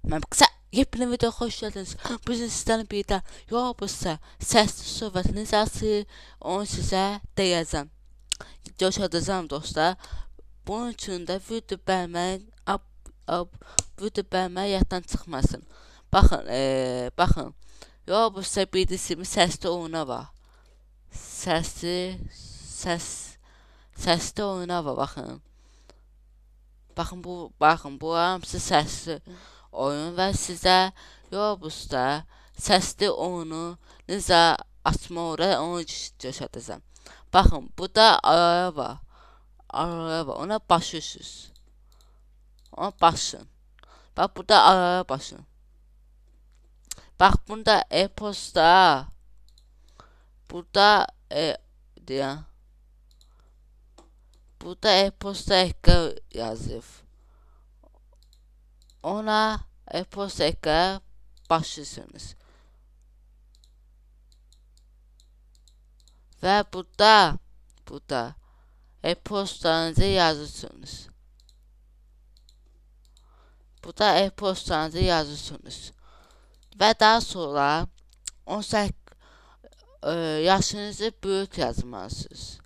Mən qısa yepyeni videoya xoş gəldiniz. Bu gün sizlərlə birlikdə Robloxda səsli söhbət necəsi onu sizə deyəcəm. Göstərəcəm dostlar. Bunun üçün də video bəyənməyi video bəyənməyi yaddan çıxmasın. Baxın. Robloxda bildiyiniz səsli oyuna var. Səsli oyuna var baxın. Baxın bu hamısı səsli oyun və sizə Robloxda səsli oyunu necə açmaq olar onu göstərəcəm. Baxın, burada araya var. Ona basıyorsunuz. Ona basın. Bax, burada araya basın. Bax, bunda e-posta. Burada burada e-posta ekle yazıyor. Ona e-posta ekle başlıyorsunuz. Ve burada e-postanızı yazıyorsunuz. Burada e-postanızı yazıyorsunuz. Ve daha sonra 18 yaşınızı büyük yazmalısınız.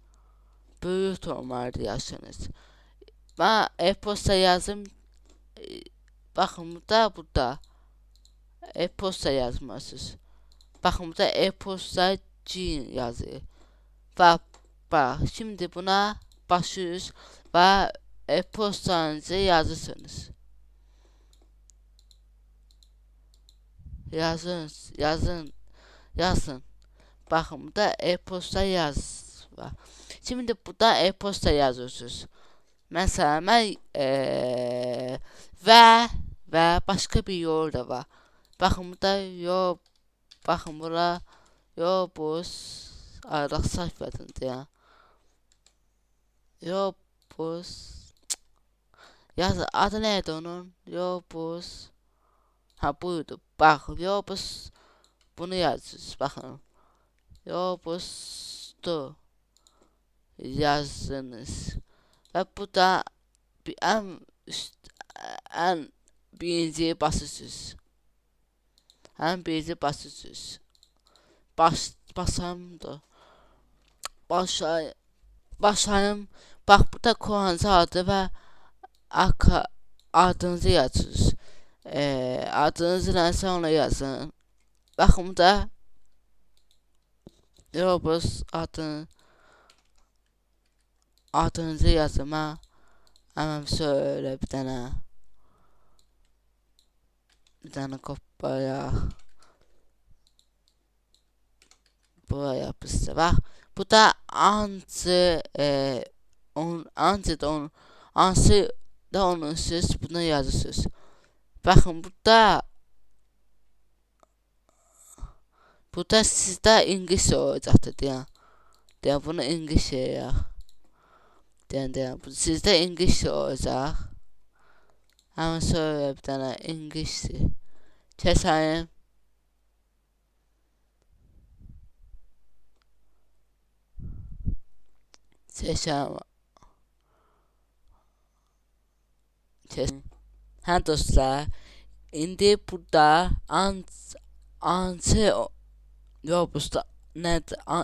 Büyük olmalıdır yaşınız. Ben e-posta yazım. Baxın burada e-posta yazmalısınız. Baxın burada e-posta G yazıyor. Bax, şimdi buna basıyoruz ve e-postanızı yazırsınız. Yazın. Baxın burada e-posta yaz var. Şimdi burada e-posta yazıyorsunuz. Mesela mən və başqa bir yol da var. Baxın burada baxın bura Roblox araq sayfasında ya. Roblox adı neydi onun? Roblox buydu. Bax Roblox bunu yazıyorsunuz. Baxın. Roblox'tu yazdınız. Ve bu da en birinci basıyorsunuz. En birinci basıyorsunuz. Basayım da. Başlayayım. Bak burada kullanıcı adı ve adınızı yazıyorsunuz. Adınızı neyse ona yazın. Bakın burada Roblox adınızı yazın ha. Hemen şöyle bir tane kopya buraya yapıştır. Bak bu da ansı da onun siz bunu yazıyorsunuz. Bakın burada sizde İngilizce olacaktı diye. Bunu İngilizce ya. Sizde İngilizce olacak. Hemen şöyle bir tane İngilizce keseyim. Seçelim. Ha dostlar, indi burada ansı Roblox'da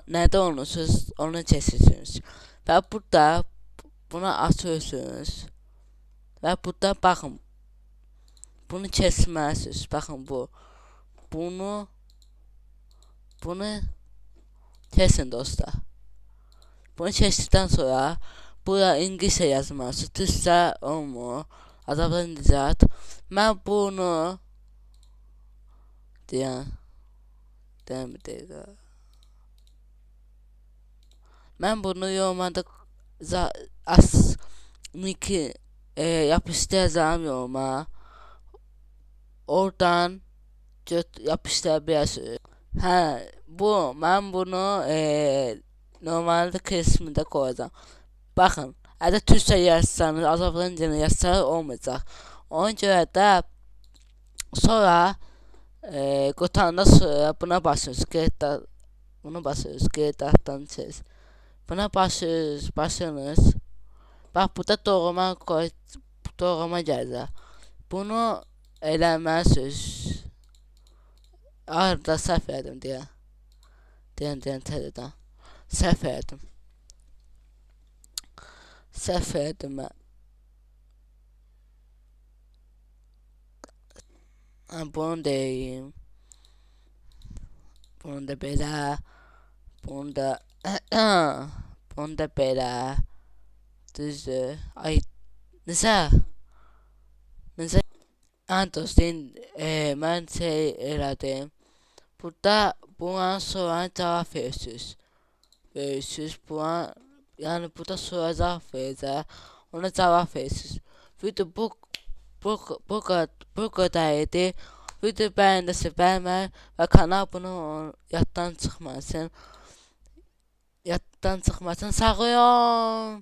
nerede olursunuz onu seçirsiniz. Ve burada bunu açıyorsunuz. Ve burada bakın bunu kesmezsiniz. Bakın bunu kesin dostlar. Bunu kestikten sonra buraya İngilizce yazmalısınız. Türkçe olmuyor. Azabdan nicat. Ben bunu ben bunu yorumlarda linki yapıştıracağım yoruma. Oradan yapıştırabilirsiniz. Ben bunu normalde kısmında koyacağım. Bakın, eğer Türkçe yazsanız, Azerbaycanca yazsanız olmayacak. Ona göre de sonra qutanda sonra buna basıyorsunuz. Bunu basıyorsunuz. Qeydatdan siz. Buna basıyorsunuz. Bak burada doğrama gələcək. Bunu eləməlisiniz. Arada səhv elədim deyən təzədən. Səhv elədim. Səhv elədim mən. Bunu deyim. Bunu da belə. Bunu da bunu da belə. Düzdür. Ay, necə? Dostum, mən şey elədim. Burada buna sonra cavab verirsiniz. Buna, yəni burada sonra cavab verəcək. Ona cavab verirsiniz. Video bu qədər idi. Video bəyəndiysə bəyənmək və kanala abunə olun. Yaddan çıxmasın. Sağ olun.